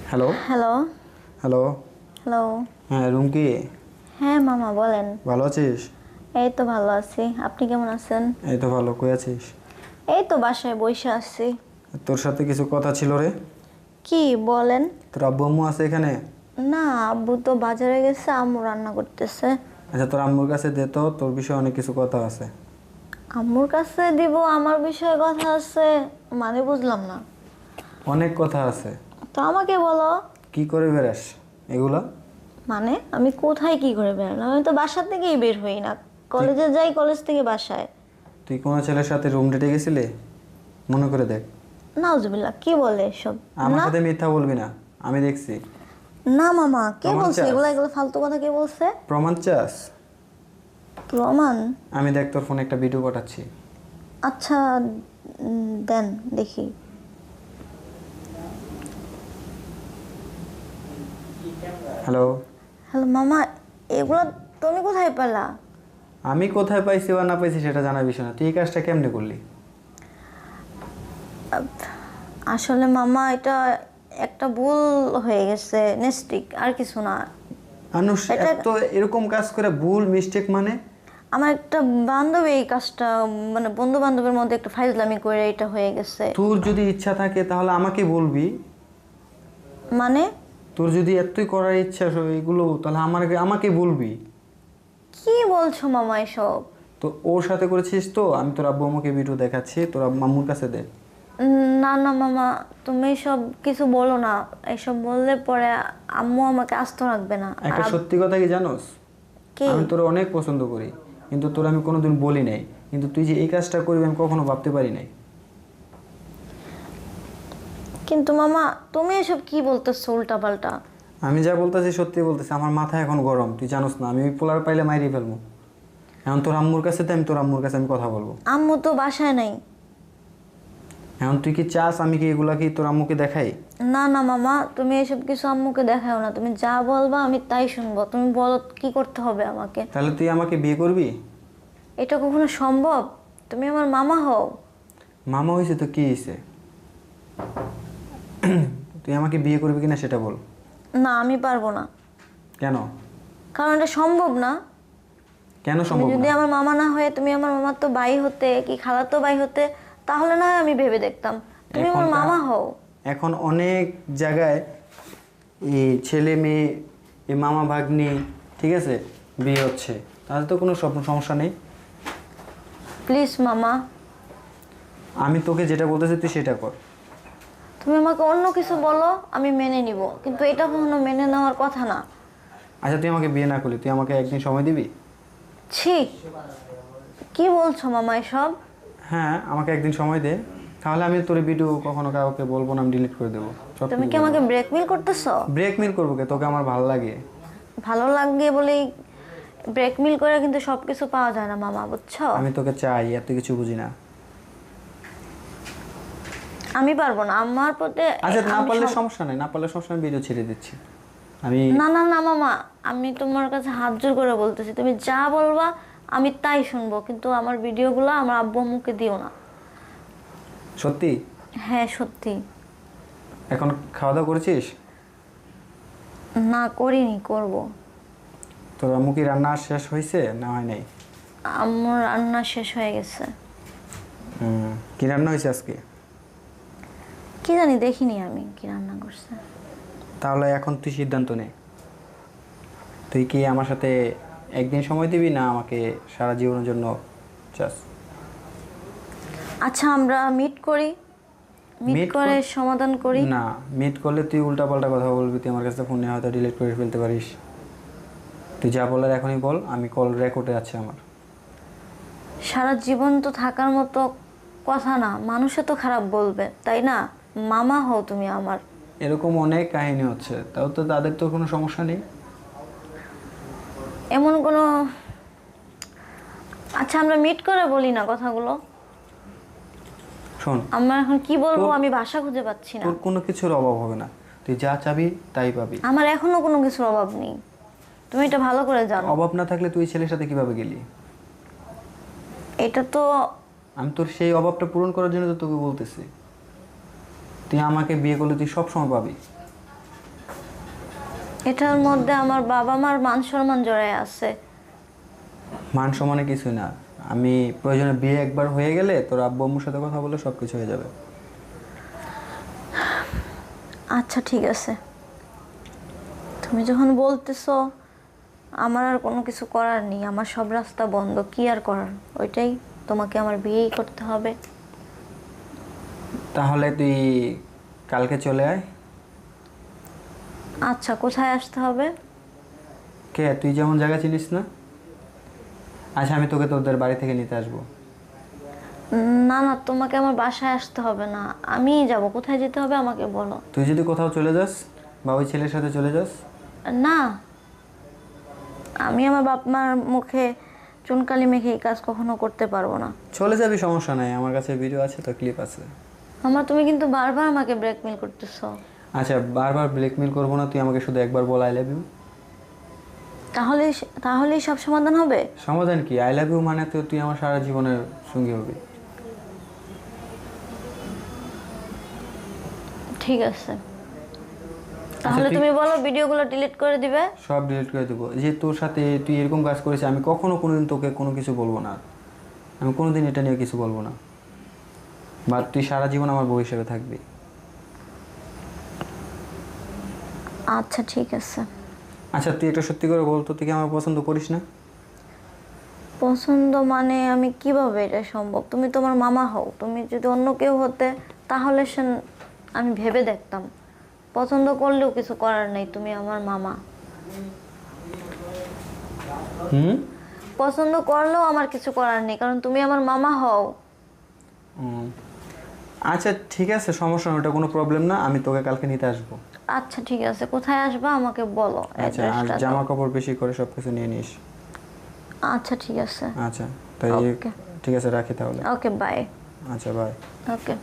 Hello. Hello. Hello. Hello. হ্যাঁ, রুমকি। হ্যাঁ মামা বলেন। ভালো আছিস? এই তো ভালো আছি, আপনি কেমন আছেন? এই তো ভালো। কই আছিস? এই তো বাসায় বসে আছি। তোর সাথে কিছু কথা ছিল রে। কি বলেন? তোর আব্বু আম্মু আছে এখানে? না, আব্বু তো বাজারে গেছে, আম্মু রান্না করতেছে। আচ্ছা, তোর আম্মুর কাছে দে তো, তোর বিষয়ে অনেক কিছু কথা আছে। আম্মুর কাছে দিব? আমার বিষয়ে কথা আছে মানে বুঝলাম না। অনেক কথা আছে। তো আমাকে বলো। কি করে বেরাস এগুলা? মানে আমি কোথায় কি করে বেরোলাম? আমি তো বাসা থেকেই বের হই না। কলেজে যাই, কলেজ থেকে বাসায়। তুই কোনো ছেলের সাথে রুম ডেটে গেছিলি? মনে করে দেখ। নাউজুবিল্লাহ, কি বলে এসব? আমার না সাথে মিথ্যা বলবি না, আমি দেখছি। না মামা, কে প্রমাণ বলছে চাস? এগুলো? এগুলো ফালতু কথা কে বলছে? প্রমাণ চাস? প্রমাণ? আমি দেখ, তোর ফোনে একটা ভিডিও পাঠাচ্ছি। আচ্ছা, দেন দেখি। হ্যালো। হ্যালো মামা, এগুলো তুমি কোথায় পেলা? আমি কোথায় পাইছি বা না পাইছি সেটা জানার বিষয় না, তুই এই কাজটা কেমনে করলি? আসলে মামা, এটা একটা ভুল হয়ে গেছে, নেস্টিক, আর কিছু না। মানুষ এটা এত এরকম কাজ করে, ভুল মিস্টেক মানে? আমার একটা বান্ধবী এই কাজটা, মানে বন্ধু বান্ধবের মধ্যে একটা ফাইজলামি করে এটা হয়ে গেছে। তোর যদি ইচ্ছা থাকে তাহলে আমাকে বলবি। মানে তোর যদি এতই করার ইচ্ছা এগুলো, তাহলে আমাকে আমাকে বলবি। কি বলছো মামা এসব? তো ওর সাথে করেছিস তো, আমি তোর আব্বু আমাকে ভিডিও দেখাচ্ছি, তোর মাম্মুর কাছে দে। না না মামা, তুমি সব কিছু বলো না। এসব বললে পরে আম্মু আমাকে আস্ত রাখবে না। একটা সত্যি কথা কি জানোস? কি? আমি তোর অনেক পছন্দ করি, কিন্তু তোর আমি কোনোদিন বলি নাই। কিন্তু তুই যে এই কাজটা করবি আমি কখনো ভাবতে পারি নাই। কিন্তু মামা, তুমি এসব কি বলতেছো উল্টা পাল্টা? আমি যা বলতেছি সত্যি বলতেছি, আমার মাথা এখন গরম, তুই জানোস না, আমি ওই পোলার পাইলে মাইরি ফেলবো। এখন তোর আম্মুর কাছে তো, আমি তোর আম্মুর কাছে আমি কথা বলবো। আম্মু তো বাসায় নাই। এখন তুই কি চাস আমি কি এগুলা কি তোর আম্মুকে দেখাই? না না মামা, তুমি এসব কিছু আম্মুকে দেখাও না। তুমি যা বলবা আমি তাই শুনবো। তুমি বলো কি করতে হবে আমাকে। তাহলে তুই আমাকে বিয়ে করবি? এটা কখনো সম্ভব? তুমি আমার মামা হও। মামা হয়েছে তো কি হয়েছে? তুই আমাকে বিয়ে করবি কিনা সেটা বল। না, আমি পারবো না। কেন? কারণ এটা সম্ভব না। কেন তুমি সম্ভব যদি না? আমার মামা না হয়ে তুমি আমার মামার তো ভাই হতে, কি খালাতো ভাই হতে, তাহলে না হয় আমি ভেবে দেখতাম। তুমি আমার মামা হও। এখন অনেক জায়গায় এই ছেলে মেয়ে, এই মামা ভাগ্নি, ঠিক আছে, বিয়ে হচ্ছে, তাহলে তো কোনো সমস্যা নেই। প্লিজ মামা। আমি তোকে যেটা বলতেছি তুই সেটা কর। তুমি আমাকে অন্য কিছু বলো, আমি মেনে নিব, কিন্তু এটা কখনো মেনে নেওয়ার কথা না। আচ্ছা, তুই আমাকে বিয়ে না করলি, তুই আমাকে একদিন সময় দিবি? ছি, কি বলছো মামা এসব? হ্যাঁ, আমাকে একদিন সময় দে, তাহলে আমি তোর ভিডিও কখনো কাউকে বলবো না, আমি ডিলিট করে দেবো সব। তুমি কি আমাকে ব্রেকমেল করতেছো? ব্রেকমেল করবো কে? তোকে আমার ভালো লাগে। ভালো লাগে বলেই ব্রেকমেল করে কিন্তু সবকিছু পাওয়া যায় না মামা, বুঝছো? আমি তোকে চাই, এত কিছু বুঝি না। আমি পারবো না আমার প্রতি। আচ্ছা, না পারলে সমস্যা নেই, না পারলে সমস্যা নেই, ভিডিও ছেড়ে দিচ্ছি আমি। না না না মামা, আমি তোমার কাছে হাত জোর করে বলতেছি, তুমি যা বলবা আমি তাই শুনবো, কিন্তু আমার ভিডিওগুলো আমার আব্বু আম্মুকে দিও না। সত্যি? হ্যাঁ সত্যি। এখন খাওয়া দাওয়া করেছিস? না করিনি, করব। তোর আম্মু কি রান্না শেষ হয়েছে না হয় নাই? আম্মুর রান্না শেষ হয়ে গেছে। কি রান্না হয়েছে আজকে? কি জানি, দেখিনি আমি কি রান্না করছে। তাহলে এখন তুই সিদ্ধান্ত নে, তুই কি আমার সাথে একদিন সময় দিবি না আমাকে সারা জীবনের জন্য চাস? আচ্ছা, আমরা মিট করি, মিট Meet করে সমাধান করি। না, মিট করলে তুই উল্টাপাল্টা কথা বলবি, তুই আমার কাছে ফোনে হয়তো ডিলিট করে ফেলতে পারিস। তুই যা বলার এখনই বল, আমি কল রেকর্ডে আছে আমার। সারা জীবন তো থাকার মতো কথা না, মানুষে তো খারাপ বলবে, তাই না? মামা হও তুমি আমার। এরকম অনেক কাহিনী হচ্ছে, তাও তো তাদের তো কোনো সমস্যা নেই। এমন কোনো। আচ্ছা, আমরা মিট করে বলি না কথাগুলো। শোন, আমরা এখন কি বলবো আমি ভাষা খুঁজে পাচ্ছি না। তোর কোনো কিছুর অভাব হবে না, তুই যা চাবি তাই পাবি। আমার এখনো কোনো কিছুর অভাব নেই, তুমি এটা ভালো করে জানো। অভাব না থাকলে তুই ছেলের সাথে কিভাবে গেলি? এটা তো। আমি তোর সেই অভাবটা পূরণ করার জন্য তো তোকে বলতেছি, তুই আমাকে বিয়ে করলে তুই সব সময় পাবি। এটার মধ্যে আমার বাবা মার মান সম্মান জড়ায় আছে। মান সম্মানে কিছুই না, আমি প্রয়োজনে বিয়ে একবার হয়ে গেলে তোর আব্বু আম্মুর সাথে কথা বলে সব কিছু হয়ে যাবে। আচ্ছা ঠিক আছে, তুমি যখন বলতেছো আমার আর কোনো কিছু করার নেই, আমার সব রাস্তা বন্ধ, কি আর করার, ওইটাই তোমাকে আমার বিয়েই করতে হবে। তাহলে তুই কালকে চলে আয়। আচ্ছা, কোথায় আসতে হবে? কে, তুই যেমন জায়গা চিনিস না? আচ্ছা, আমি তোকে তোদের বাড়ি থেকে নিতে আসবো। না না, তোমাকে আমার বাসায় আসতে হবে না, আমিই যাব। কোথায় যেতে হবে আমাকে বলো। তুই যদি কোথাও চলে যাস বা ওই ছেলের সাথে চলে যাস। না, আমি আমার বাপ মার মুখে চুনকালি মেখে এই কাজ কখনো করতে পারবো না। চলে যাবি, সমস্যা নাই, আমার কাছে ভিডিও আছে তো, ক্লিপ আছে। তুমি কিন্তু বারবার আমাকে ব্ল্যাকমেল করতেছো। আচ্ছা, বারবার ব্ল্যাকমেল করবো না, তুই আমাকে শুধু একবার বল আই লাভ ইউ। তাহলেই সব সমাধান হবে? সমাধান কি? আই লাভ ইউ মানে তো তুই আমার সারা জীবনের সঙ্গী হবি। ঠিক আছে, তাহলে তুমি বলো ভিডিওগুলো ডিলিট করে দিবে। সব ডিলিট করে দেবো। যে তোর সাথে তুই এরকম কাজ করেছিস, আমি কখনো কোনোদিন তোকে কোনো কিছু বলবো না, আমি কোনোদিন এটা নিয়ে কিছু বলবো না, বা তুই সারা জীবন আমার বউ হিসেবে থাকবি। আচ্ছা ঠিক আছে। আচ্ছা, তুই একটা সত্যি করে বল তো, তুই কি আমার পছন্দ করিস না? পছন্দ মানে আমি কিভাবে এটা সম্ভব? তুমি তোমার মামা হও, তুমি যদি অন্য কেউ হতে তাহলে আমি ভেবে দেখতাম। পছন্দ করলেও কিছু করার নেই, তুমি আমার মামা। পছন্দ করলেও আমার কিছু করার নেই, কারণ তুমি আমার মামা হও। আচ্ছা ঠিক আছে, সমস্যা না, ওটা কোনো প্রবলেম না, আমি তোকে কালকে নিতে আসবো। আচ্ছা ঠিক আছে, কোথায় আসবা আমাকে বলো, আচ্ছা, আর অ্যাড্রেসটা জামা দাও। কাপড় বেশি করে সব কিছু নিয়ে নিস। আচ্ছা ঠিক আছে। আচ্ছা, তাই Okay. ঠিক আছে, রাখি তাহলে। Okay bye. আচ্ছা, বাই। ওকে।